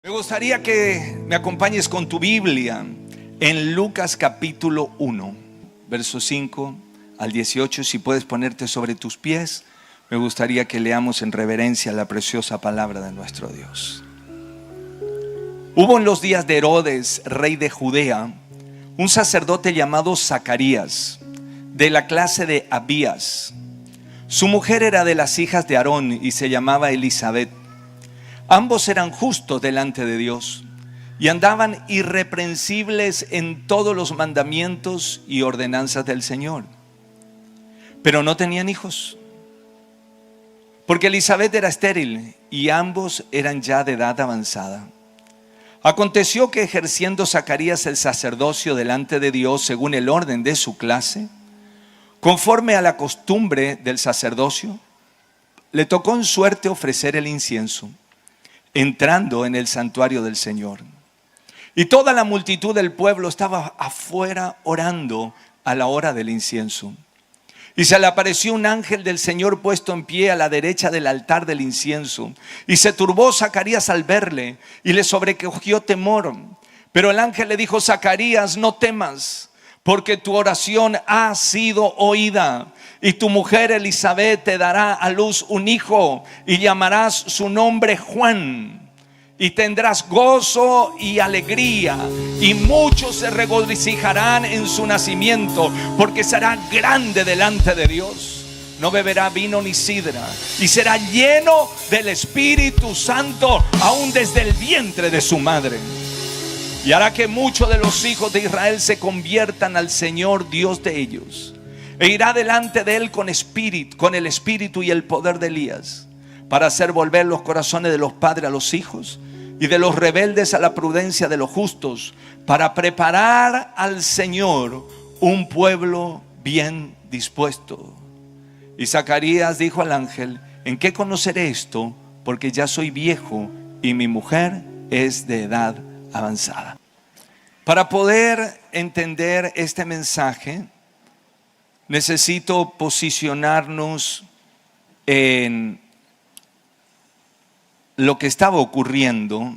Me gustaría que me acompañes con tu Biblia en Lucas capítulo 1, versos 5 al 18. Si puedes ponerte sobre tus pies, me gustaría que leamos en reverencia la preciosa palabra de nuestro Dios. Hubo en los días de Herodes, rey de Judea, un sacerdote llamado Zacarías, de la clase de Abías. Su mujer era de las hijas de Aarón y se llamaba Elisabet. Ambos eran justos delante de Dios y andaban irreprensibles en todos los mandamientos y ordenanzas del Señor. Pero no tenían hijos, porque Elisabet era estéril y ambos eran ya de edad avanzada. Aconteció que ejerciendo Zacarías el sacerdocio delante de Dios según el orden de su clase, conforme a la costumbre del sacerdocio, le tocó en suerte ofrecer el incienso, entrando en el santuario del Señor. Y toda la multitud del pueblo estaba afuera orando a la hora del incienso. Y se le apareció un ángel del Señor puesto en pie a la derecha del altar del incienso. Y se turbó Zacarías al verle y le sobrecogió temor. Pero el ángel le dijo: Zacarías, no temas, porque tu oración ha sido oída. Y tu mujer Elisabet te dará a luz un hijo y llamarás su nombre Juan. Y tendrás gozo y alegría, y muchos se regocijarán en su nacimiento, porque será grande delante de Dios. No beberá vino ni sidra, y será lleno del Espíritu Santo aún desde el vientre de su madre. Y hará que muchos de los hijos de Israel se conviertan al Señor Dios de ellos. E irá delante de él con el espíritu y el poder de Elías, para hacer volver los corazones de los padres a los hijos y de los rebeldes a la prudencia de los justos, para preparar al Señor un pueblo bien dispuesto. Y Zacarías dijo al ángel: ¿en qué conoceré esto? Porque ya soy viejo y mi mujer es de edad avanzada. Para poder entender este mensaje, necesito posicionarnos en lo que estaba ocurriendo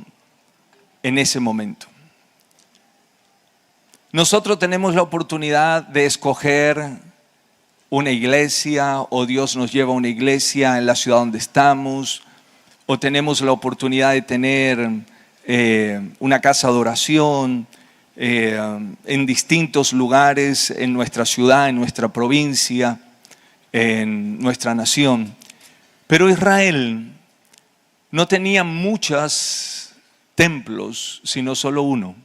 en ese momento. Nosotros tenemos la oportunidad de escoger una iglesia, o Dios nos lleva a una iglesia en la ciudad donde estamos, o tenemos la oportunidad de tener una casa de oración en distintos lugares en nuestra ciudad, en nuestra provincia, en nuestra nación. Pero Israel no tenía muchos templos, sino solo uno.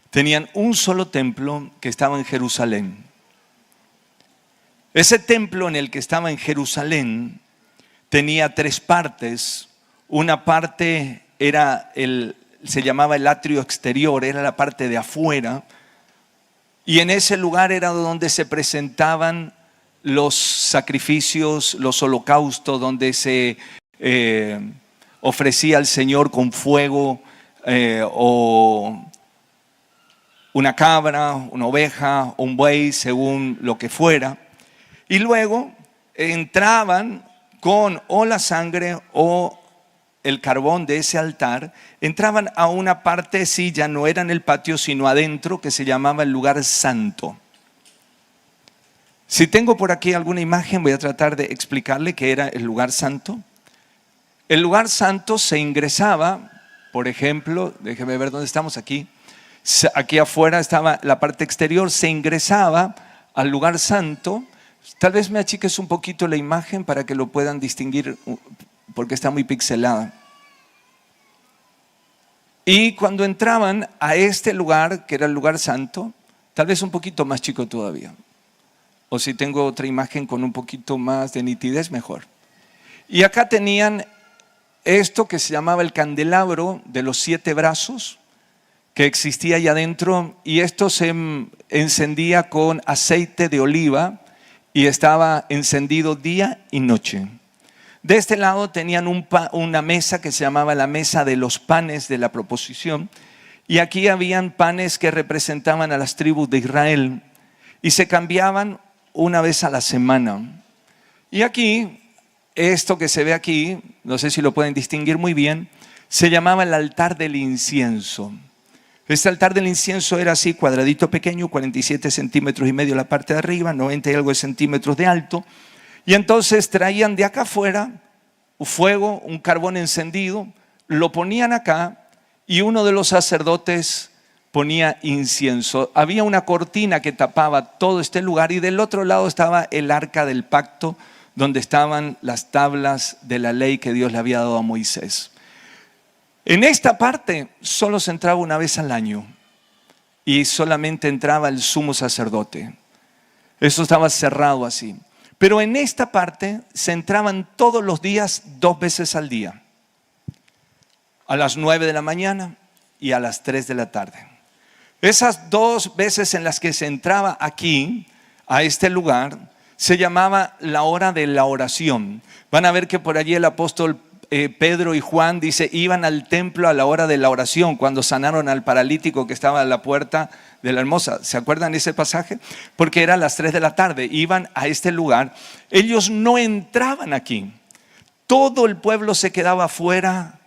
Tenían un solo templo que estaba en Jerusalén. Ese templo en el que estaba en Jerusalén tenía tres partes. Una parte se llamaba el atrio exterior, era la parte de afuera, y en ese lugar era donde se presentaban los sacrificios, los holocaustos, donde se ofrecía al Señor con fuego o una cabra, una oveja, un buey, según lo que fuera. Y luego entraban con o la sangre o el carbón de ese altar, entraban a una parte, sí, ya no era en el patio, sino adentro, que se llamaba el lugar santo. Si tengo por aquí alguna imagen, voy a tratar de explicarle qué era el lugar santo. El lugar santo se ingresaba, por ejemplo, déjeme ver dónde estamos aquí. Aquí afuera estaba la parte exterior, se ingresaba al lugar santo. Tal vez me achiques un poquito la imagen para que lo puedan distinguir, porque está muy pixelada. Y cuando entraban a este lugar, que era el lugar santo, tal vez un poquito más chico todavía, o si tengo otra imagen con un poquito más de nitidez, mejor. Y acá tenían esto que se llamaba el candelabro de los 7 brazos, que existía allá adentro, y esto se encendía con aceite de oliva y estaba encendido día y noche. De este lado tenían una mesa que se llamaba la mesa de los panes de la proposición, y aquí habían panes que representaban a las tribus de Israel y se cambiaban una vez a la semana. Y aquí, esto que se ve aquí, no sé si lo pueden distinguir muy bien, se llamaba el altar del incienso. Este altar del incienso era así, cuadradito pequeño, 47 centímetros y medio la parte de arriba, 90 y algo de centímetros de alto. Y entonces traían de acá afuera un fuego, un carbón encendido, lo ponían acá y uno de los sacerdotes ponía incienso. Había una cortina que tapaba todo este lugar y del otro lado estaba el arca del pacto, donde estaban las tablas de la ley que Dios le había dado a Moisés. En esta parte solo se entraba una vez al año y solamente entraba el sumo sacerdote. Eso estaba cerrado así. Pero en esta parte se entraban todos los días 2 veces al día. A las 9 de la mañana y a las 3 de la tarde. Esas 2 veces en las que se entraba aquí, a este lugar, se llamaba la hora de la oración. Van a ver que por allí el apóstol Pedro y Juan dice, iban al templo a la hora de la oración cuando sanaron al paralítico que estaba a la puerta de la Hermosa. ¿Se acuerdan de ese pasaje? Porque era a las 3 de la tarde, iban a este lugar. Ellos no entraban aquí. Todo el pueblo se quedaba afuera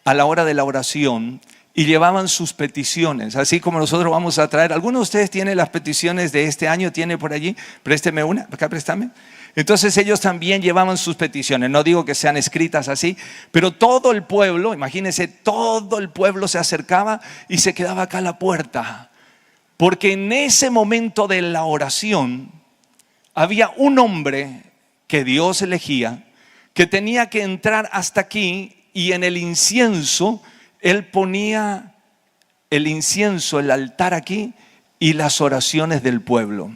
a la hora de la oración y llevaban sus peticiones, así como nosotros vamos a traer. ¿Alguno de ustedes tiene las peticiones de este año? ¿Tiene por allí? Présteme una, acá préstame. Entonces ellos también llevaban sus peticiones. No digo que sean escritas así, pero todo el pueblo, imagínense, todo el pueblo se acercaba y se quedaba acá a la puerta. Porque en ese momento de la oración había un hombre que Dios elegía, que tenía que entrar hasta aquí y en el incienso, él ponía el incienso, el altar aquí y las oraciones del pueblo.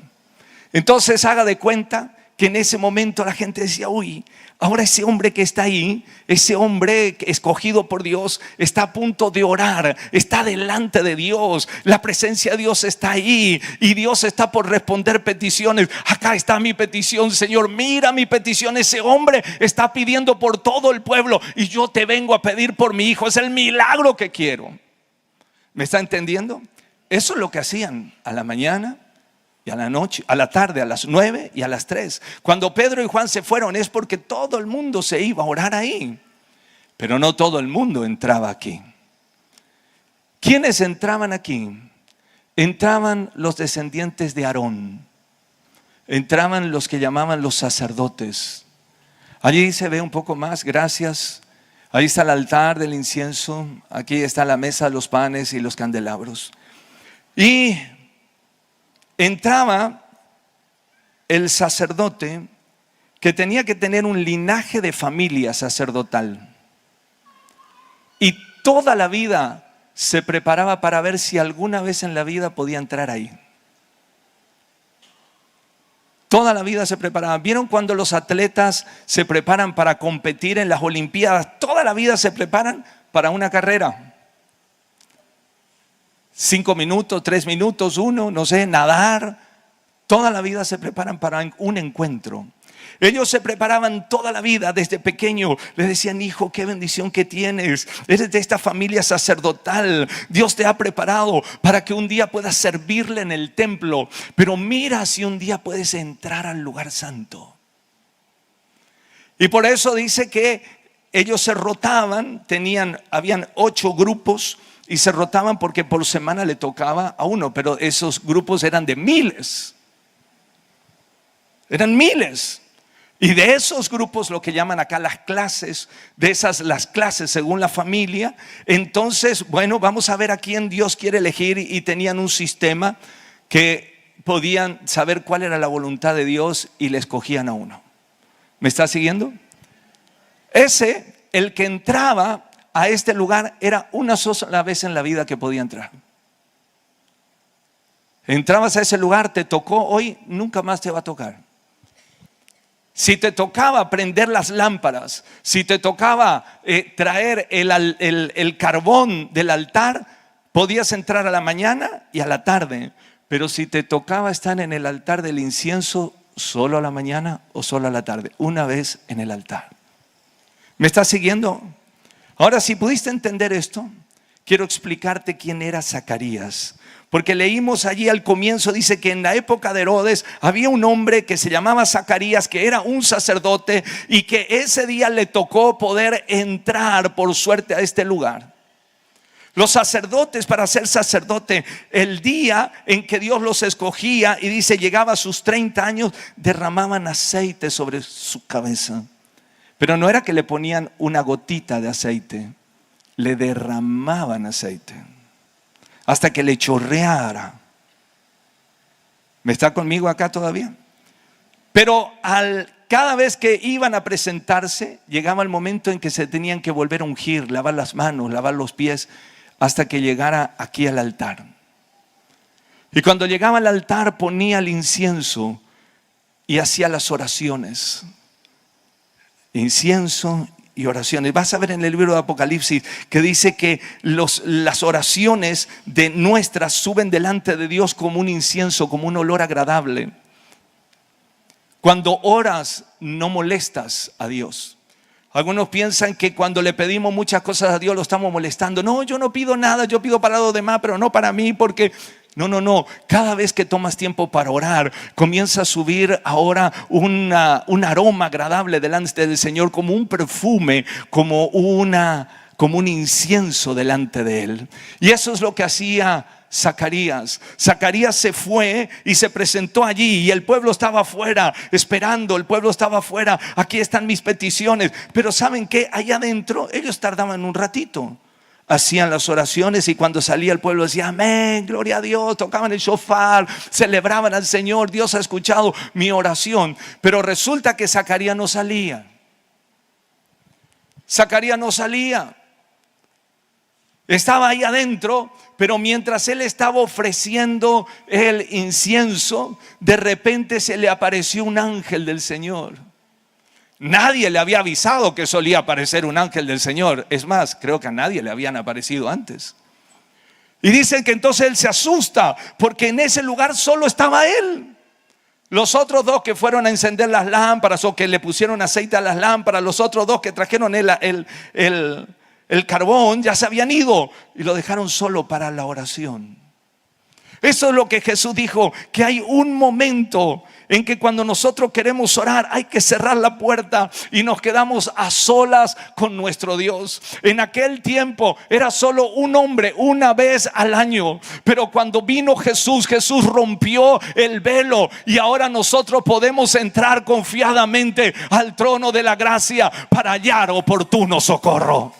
Entonces haga de cuenta que en ese momento la gente decía, uy, ahora ese hombre que está ahí, ese hombre escogido por Dios, está a punto de orar, está delante de Dios, la presencia de Dios está ahí y Dios está por responder peticiones. Acá está mi petición, Señor, mira mi petición. Ese hombre está pidiendo por todo el pueblo y yo te vengo a pedir por mi hijo. Es el milagro que quiero. ¿Me está entendiendo? Eso es lo que hacían a la mañana y a la noche, a la tarde, a las 9 y a las 3. Cuando Pedro y Juan se fueron es porque todo el mundo se iba a orar ahí. Pero no todo el mundo entraba aquí. ¿Quiénes entraban aquí? Entraban los descendientes de Aarón. Entraban los que llamaban los sacerdotes. Allí se ve un poco más, gracias. Ahí está el altar del incienso. Aquí está la mesa de los panes y los candelabros. Y entraba el sacerdote que tenía que tener un linaje de familia sacerdotal. Y toda la vida se preparaba para ver si alguna vez en la vida podía entrar ahí. Toda la vida se preparaba. ¿Vieron cuando los atletas se preparan para competir en las Olimpiadas? Toda la vida se preparan para una carrera. 5 minutos, 3 minutos, 1, no sé, nadar. Toda la vida se preparan para un encuentro. Ellos se preparaban toda la vida desde pequeño. Les decían, hijo, qué bendición que tienes. Eres de esta familia sacerdotal. Dios te ha preparado para que un día puedas servirle en el templo. Pero mira si un día puedes entrar al lugar santo. Y por eso dice que ellos se rotaban. Habían 8 grupos. Y se rotaban porque por semana le tocaba a uno. Pero esos grupos eran de miles. Eran miles. Y de esos grupos, lo que llaman acá las clases, de esas las clases según la familia. Entonces, bueno, vamos a ver a quién Dios quiere elegir. Y tenían un sistema que podían saber cuál era la voluntad de Dios y le escogían a uno. ¿Me está siguiendo? El que entraba a este lugar era una sola vez en la vida que podía entrar. Entrabas a ese lugar, te tocó, hoy nunca más te va a tocar. Si te tocaba prender las lámparas, si te tocaba traer el carbón del altar, podías entrar a la mañana y a la tarde. Pero si te tocaba estar en el altar del incienso, solo a la mañana o solo a la tarde, una vez en el altar. ¿Me estás siguiendo? Ahora, si pudiste entender esto, quiero explicarte quién era Zacarías. Porque leímos allí al comienzo, dice que en la época de Herodes había un hombre que se llamaba Zacarías, que era un sacerdote y que ese día le tocó poder entrar por suerte a este lugar. Los sacerdotes, para ser sacerdote, el día en que Dios los escogía, y dice llegaba a sus 30 años, derramaban aceite sobre su cabeza. Pero no era que le ponían una gotita de aceite, le derramaban aceite hasta que le chorreara. ¿Me está conmigo acá todavía? Pero cada vez que iban a presentarse, llegaba el momento en que se tenían que volver a ungir, lavar las manos, lavar los pies, hasta que llegara aquí al altar. Y cuando llegaba al altar ponía el incienso y hacía las oraciones. Incienso y oraciones. Vas a ver en el libro de Apocalipsis que dice que las oraciones de nuestras suben delante de Dios como un incienso, como un olor agradable. Cuando oras no molestas a Dios. Algunos piensan que cuando le pedimos muchas cosas a Dios lo estamos molestando. No, yo no pido nada, yo pido para los demás, pero no para mí, porque no. Cada vez que tomas tiempo para orar, comienza a subir ahora un aroma agradable delante del Señor, como un perfume, como un incienso delante de Él. Y eso es lo que hacía Zacarías. Zacarías se fue y se presentó allí, y el pueblo estaba afuera esperando. El pueblo estaba afuera. Aquí están mis peticiones. Pero ¿saben qué? Allá adentro ellos tardaban un ratito. Hacían las oraciones y cuando salía el pueblo decía amén, gloria a Dios, tocaban el shofar, celebraban al Señor, Dios ha escuchado mi oración. Pero resulta que Zacarías no salía. Zacarías no salía. Estaba ahí adentro, pero mientras él estaba ofreciendo el incienso, de repente se le apareció un ángel del Señor. Nadie le había avisado que solía aparecer un ángel del Señor. Es más, creo que a nadie le habían aparecido antes. Y dicen que entonces él se asusta, porque en ese lugar solo estaba él. Los otros dos que fueron a encender las lámparas o que le pusieron aceite a las lámparas, los otros dos que trajeron el carbón, ya se habían ido y lo dejaron solo para la oración. Eso es lo que Jesús dijo, que hay un momento en que cuando nosotros queremos orar hay que cerrar la puerta y nos quedamos a solas con nuestro Dios. En aquel tiempo era solo un hombre una vez al año, pero cuando vino Jesús, Jesús rompió el velo y ahora nosotros podemos entrar confiadamente al trono de la gracia para hallar oportuno socorro.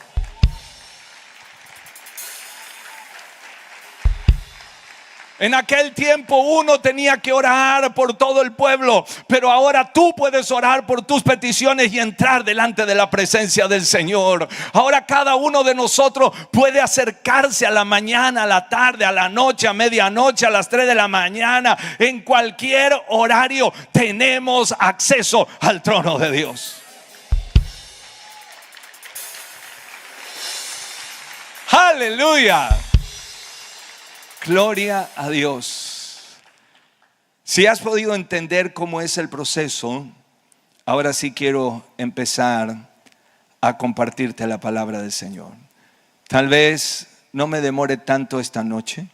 En aquel tiempo uno tenía que orar por todo el pueblo, pero ahora tú puedes orar por tus peticiones y entrar delante de la presencia del Señor. Ahora cada uno de nosotros puede acercarse a la mañana, a la tarde, a la noche, a medianoche, a las 3 de la mañana. En cualquier horario tenemos acceso al trono de Dios. Aleluya. Gloria a Dios. Si has podido entender cómo es el proceso, ahora sí quiero empezar a compartirte la palabra del Señor. Tal vez no me demore tanto esta noche.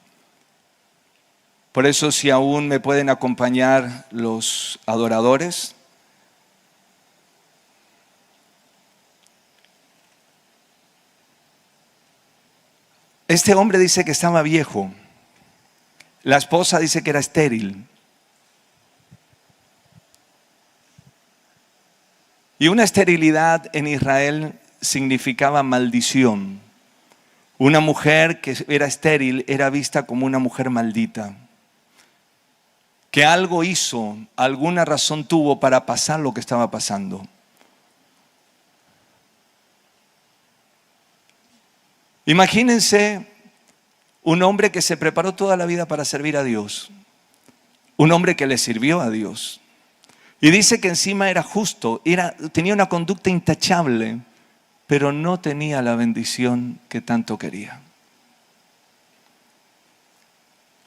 Por eso, si aún me pueden acompañar los adoradores. Este hombre dice que estaba viejo. La esposa dice que era estéril. Y una esterilidad en Israel significaba maldición. Una mujer que era estéril era vista como una mujer maldita. Que algo hizo, alguna razón tuvo para pasar lo que estaba pasando. Imagínense un hombre que se preparó toda la vida para servir a Dios. Un hombre que le sirvió a Dios. Y dice que encima era justo, tenía una conducta intachable, pero no tenía la bendición que tanto quería.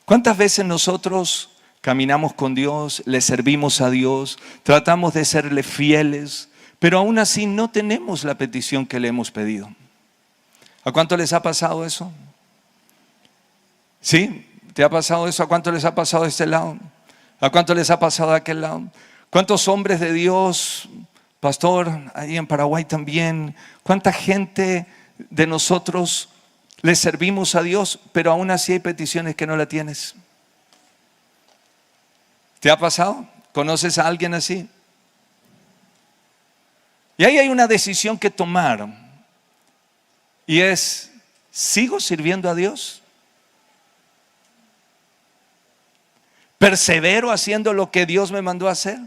¿Cuántas veces nosotros caminamos con Dios, le servimos a Dios, tratamos de serle fieles, pero aún así no tenemos la petición que le hemos pedido? ¿A cuánto les ha pasado eso? ¿Sí? ¿Te ha pasado eso? ¿A cuánto les ha pasado de este lado? ¿A cuánto les ha pasado de aquel lado? ¿Cuántos hombres de Dios, pastor, ahí en Paraguay también? ¿Cuánta gente de nosotros le servimos a Dios, pero aún así hay peticiones que no la tienes? ¿Te ha pasado? ¿Conoces a alguien así? Y ahí hay una decisión que tomar, y es: ¿sigo sirviendo a Dios? ¿Persevero haciendo lo que Dios me mandó a hacer?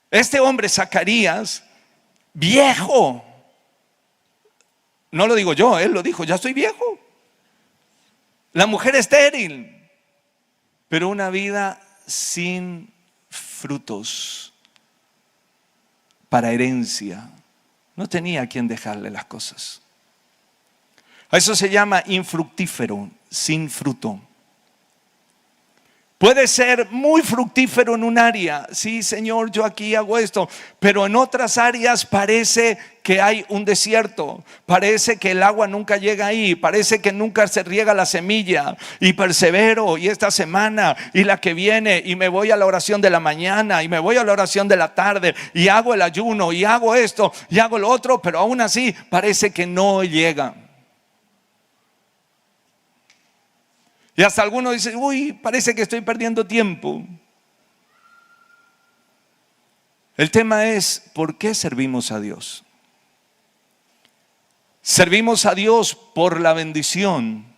Este hombre Zacarías, viejo, no lo digo yo, él lo dijo, ya estoy viejo. La mujer estéril, pero una vida sin frutos para herencia. No tenía a quien dejarle las cosas. A eso se llama infructífero, sin fruto. Puede ser muy fructífero en un área. Sí, Señor, yo aquí hago esto. Pero en otras áreas parece que hay un desierto. Parece que el agua nunca llega ahí. Parece que nunca se riega la semilla. Y persevero, y esta semana, y la que viene, y me voy a la oración de la mañana, y me voy a la oración de la tarde, y hago el ayuno, y hago esto, y hago lo otro. Pero aún así parece que no llega. Y hasta algunos dicen: uy, parece que estoy perdiendo tiempo. El tema es: ¿por qué servimos a Dios? ¿Servimos a Dios por la bendición?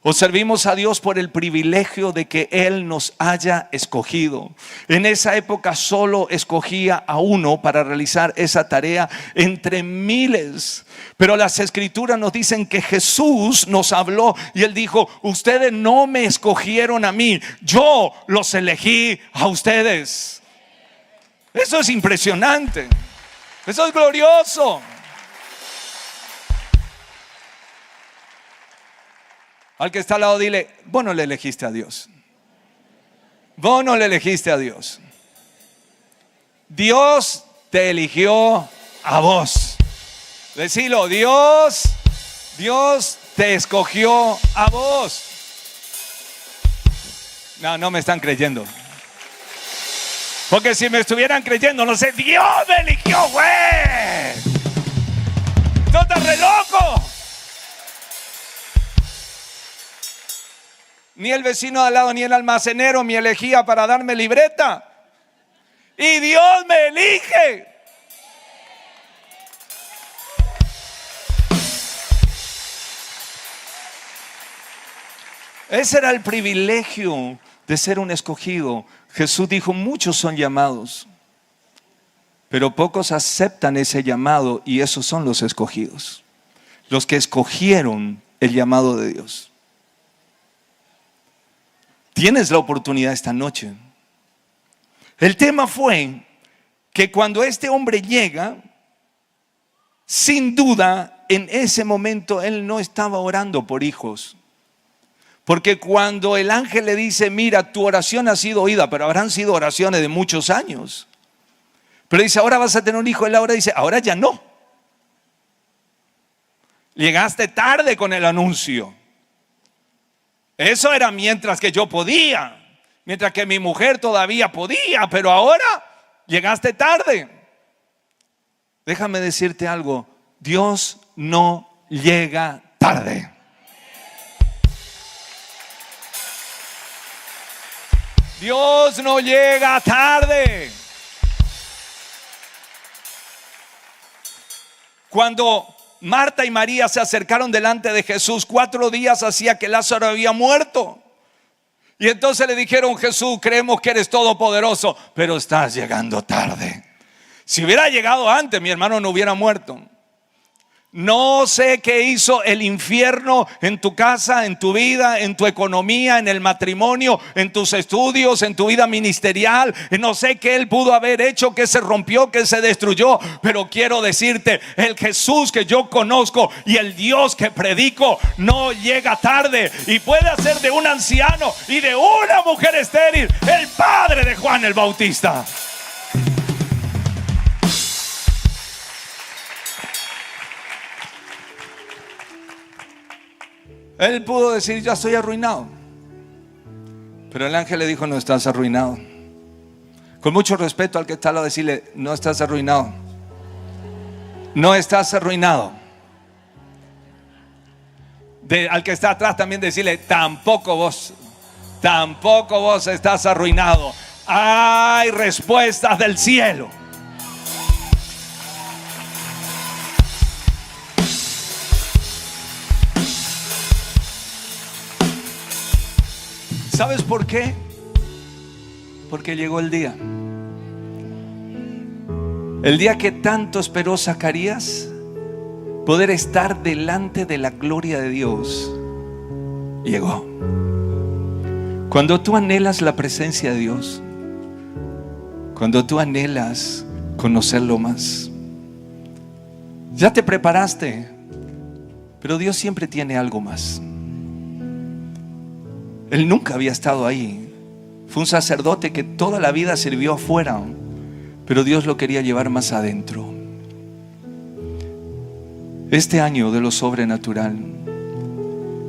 ¿O servimos a Dios por el privilegio de que Él nos haya escogido? En esa época solo escogía a uno para realizar esa tarea entre miles. Pero las escrituras nos dicen que Jesús nos habló y Él dijo: ustedes no me escogieron a mí, yo los elegí a ustedes. Eso es impresionante. Eso es glorioso. Al que está al lado, dile: vos no le elegiste a Dios. Vos no le elegiste a Dios. Dios te eligió a vos. Decilo: Dios te escogió a vos. No me están creyendo. Porque si me estuvieran creyendo, no sé, Dios me eligió, güey. ¡Tú estás re loco! Ni el vecino de al lado, ni el almacenero me elegía para darme libreta. Y Dios me elige. Ese era el privilegio de ser un escogido. Jesús dijo: muchos son llamados, pero pocos aceptan ese llamado, y esos son los escogidos, los que escogieron el llamado de Dios. Tienes la oportunidad esta noche. El tema fue que cuando este hombre llega, sin duda, en ese momento él no estaba orando por hijos. Porque cuando el ángel le dice: mira, tu oración ha sido oída, pero habrán sido oraciones de muchos años. Pero dice: ahora vas a tener un hijo. Él ahora dice: ahora ya no. Llegaste tarde con el anuncio. Eso era mientras que yo podía, mientras que mi mujer todavía podía, pero ahora llegaste tarde. Déjame decirte algo: Dios no llega tarde. Dios no llega tarde. Cuando Marta y María se acercaron delante de Jesús, 4 días hacía que Lázaro había muerto. Y entonces le dijeron: Jesús, creemos que eres todopoderoso, pero estás llegando tarde. Si hubiera llegado antes, mi hermano no hubiera muerto. No sé qué hizo el infierno en tu casa, en tu vida, en tu economía, en el matrimonio, en tus estudios, en tu vida ministerial. No sé qué él pudo haber hecho, que se rompió, que se destruyó. Pero quiero decirte, el Jesús que yo conozco y el Dios que predico no llega tarde. Y puede hacer de un anciano y de una mujer estéril el padre de Juan el Bautista. Él pudo decir, ya estoy arruinado. Pero el ángel le dijo, no estás arruinado. Con mucho respeto al que está al lado, decirle, no estás arruinado. No estás arruinado. Al que está atrás también decirle, tampoco vos estás arruinado. Hay respuestas del cielo. ¿Sabes por qué? Porque llegó el día. El día que tanto esperó Zacarías, poder estar delante de la gloria de Dios, llegó. Cuando tú anhelas la presencia de Dios, cuando tú anhelas conocerlo más, ya te preparaste, pero Dios siempre tiene algo más. Él nunca había estado ahí. Fue un sacerdote que toda la vida sirvió afuera, pero Dios lo quería llevar más adentro. Este año de lo sobrenatural,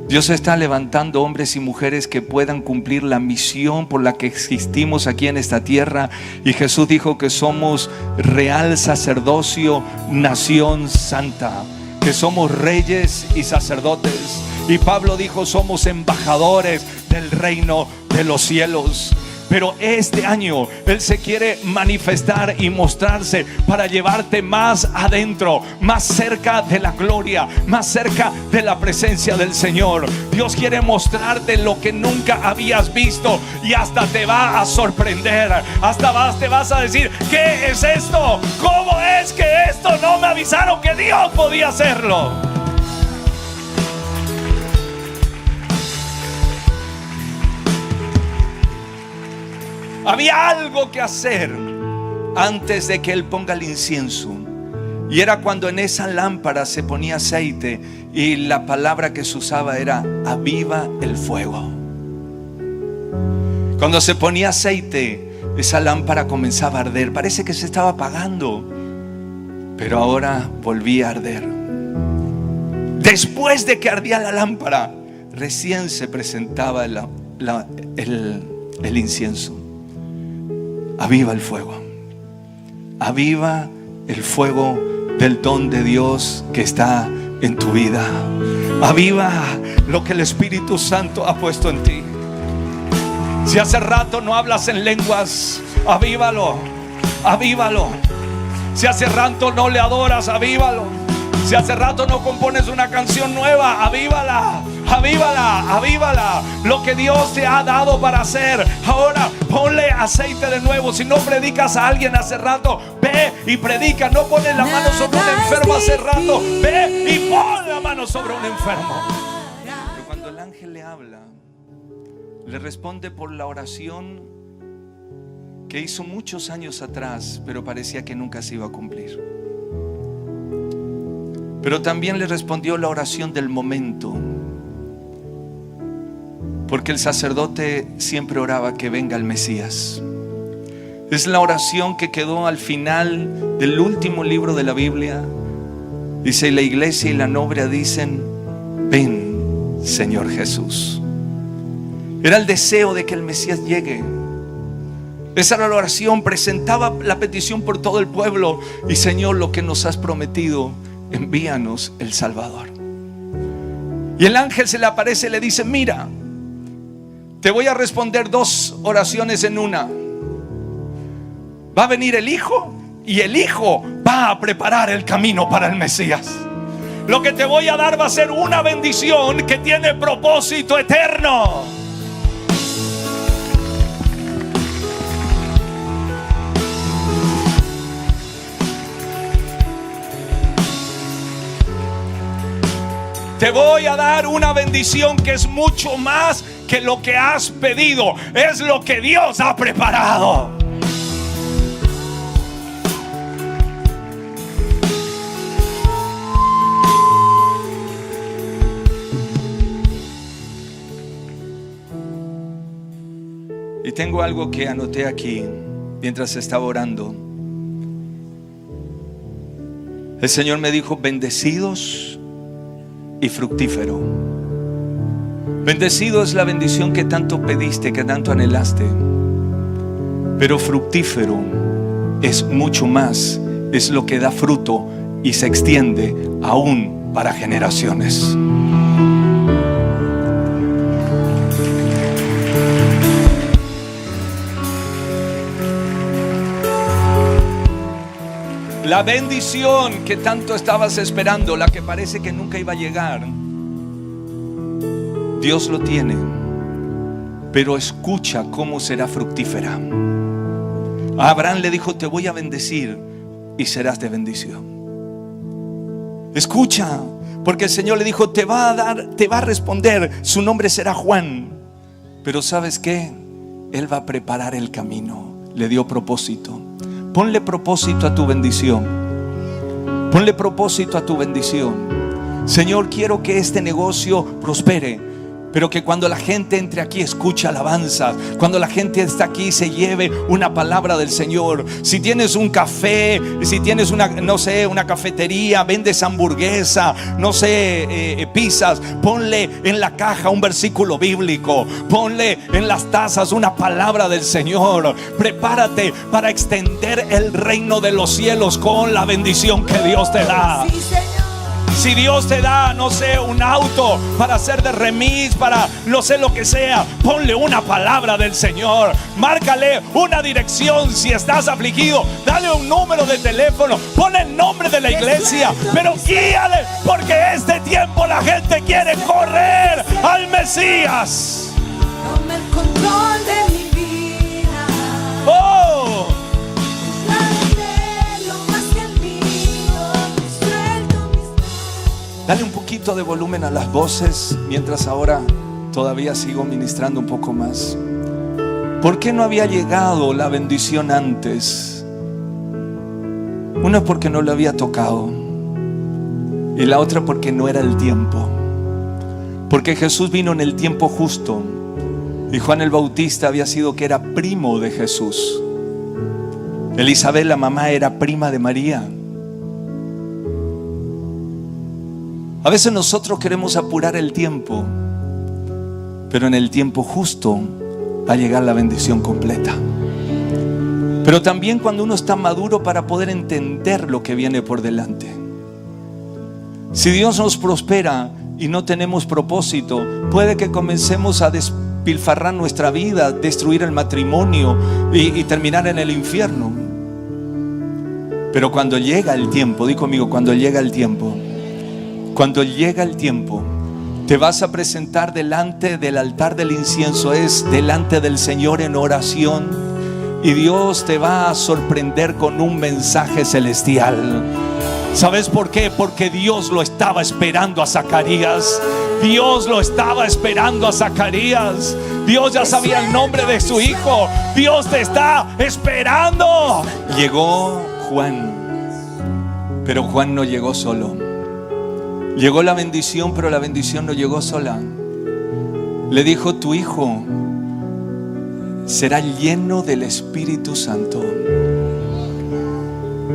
Dios está levantando hombres y mujeres que puedan cumplir la misión por la que existimos aquí en esta tierra. Y Jesús dijo que somos real sacerdocio, nación santa, que somos reyes y sacerdotes. Y Pablo dijo, somos embajadores del reino de los cielos. Pero este año Él se quiere manifestar y mostrarse para llevarte más adentro, más cerca de la gloria, más cerca de la presencia del Señor. Dios quiere mostrarte lo que nunca habías visto y hasta te va a sorprender. Te vas a decir, ¿qué es esto? ¿Cómo es que esto no me avisaron que Dios podía hacerlo? Había algo que hacer antes de que Él ponga el incienso. Y era cuando en esa lámpara se ponía aceite. Y la palabra que se usaba era aviva el fuego. Cuando se ponía aceite, esa lámpara comenzaba a arder. Parece que se estaba apagando, pero ahora volvía a arder. Después de que ardía la lámpara, recién se presentaba el incienso. Aviva el fuego. Aviva el fuego del don de Dios que está en tu vida. Aviva lo que el Espíritu Santo ha puesto en ti. Si hace rato no hablas en lenguas, avívalo, avívalo. Si hace rato no le adoras, avívalo. Si hace rato no compones una canción nueva, avívala, avívala, avívala. Lo que Dios te ha dado para hacer, ahora ponle aceite de nuevo. Si no predicas a alguien hace rato, ve y predica. No pones la mano sobre un enfermo hace rato, ve y pon la mano sobre un enfermo. Pero cuando el ángel le habla, le responde por la oración que hizo muchos años atrás, pero parecía que nunca se iba a cumplir. Pero también le respondió la oración del momento, porque el sacerdote siempre oraba que venga el Mesías. Es la oración que quedó al final del último libro de la Biblia. Dice, la iglesia y la novia dicen, ven, Señor Jesús. Era el deseo de que el Mesías llegue. Esa era la oración, presentaba la petición por todo el pueblo. Y Señor, lo que nos has prometido, envíanos el Salvador. Y el ángel se le aparece y le dice, mira, te voy a responder dos oraciones en una. Va a venir el Hijo y el Hijo va a preparar el camino para el Mesías. Lo que te voy a dar va a ser una bendición que tiene propósito eterno. Te voy a dar una bendición que es mucho más que lo que has pedido. Es lo que Dios ha preparado. Y tengo algo que anoté aquí mientras estaba orando. El Señor me dijo, bendecidos y fructífero. Bendecido es la bendición que tanto pediste, que tanto anhelaste. Pero fructífero es mucho más, es lo que da fruto y se extiende aún para generaciones. La bendición que tanto estabas esperando, la que parece que nunca iba a llegar, Dios lo tiene, pero escucha cómo será fructífera. A Abraham le dijo: te voy a bendecir y serás de bendición. Escucha, porque el Señor le dijo: te va a responder, su nombre será Juan. Pero ¿sabes qué? Él va a preparar el camino. Le dio propósito. Ponle propósito a tu bendición. Ponle propósito a tu bendición. Señor, quiero que este negocio prospere, pero que cuando la gente entre aquí escuche alabanzas, cuando la gente está aquí se lleve una palabra del Señor. Si tienes un café, si tienes una cafetería, vendes hamburguesa, pizzas, ponle en la caja un versículo bíblico, ponle en las tazas una palabra del Señor. Prepárate para extender el reino de los cielos con la bendición que Dios te da. Si Dios te da, un auto para hacer de remis, para lo que sea, ponle una palabra del Señor. Márcale una dirección. Si estás afligido, dale un número de teléfono, pon el nombre de la iglesia, pero guíale, porque este tiempo la gente quiere correr al Mesías. Toma el control de mi vida. Oh, dale un poquito de volumen a las voces mientras ahora todavía sigo ministrando un poco más. ¿Por qué no había llegado la bendición antes? Una es porque no lo había tocado, y la otra porque no era el tiempo. Porque Jesús vino en el tiempo justo, y Juan el Bautista era primo de Jesús. Elizabeth, la mamá, era prima de María. A veces nosotros queremos apurar el tiempo, pero en el tiempo justo va a llegar la bendición completa. Pero también cuando uno está maduro para poder entender lo que viene por delante. Si Dios nos prospera y no tenemos propósito, puede que comencemos a despilfarrar nuestra vida, destruir el matrimonio y terminar en el infierno. Pero cuando llega el tiempo, di conmigo, cuando llega el tiempo. Cuando llega el tiempo, te vas a presentar delante del altar del incienso, es delante del Señor en oración, y Dios te va a sorprender con un mensaje celestial. ¿Sabes por qué? Porque Dios lo estaba esperando a Zacarías. Dios lo estaba esperando a Zacarías. Dios ya sabía el nombre de su hijo. Dios te está esperando. Llegó Juan, pero Juan no llegó solo. Llegó la bendición, pero la bendición no llegó sola. Le dijo: tu hijo será lleno del Espíritu Santo.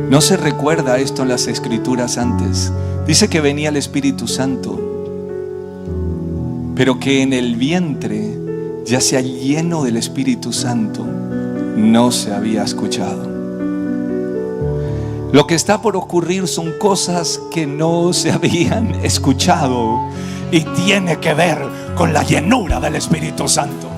No se recuerda esto en las Escrituras antes. Dice que venía el Espíritu Santo, pero que en el vientre ya sea lleno del Espíritu Santo no se había escuchado. Lo que está por ocurrir son cosas que no se habían escuchado, y tiene que ver con la llenura del Espíritu Santo.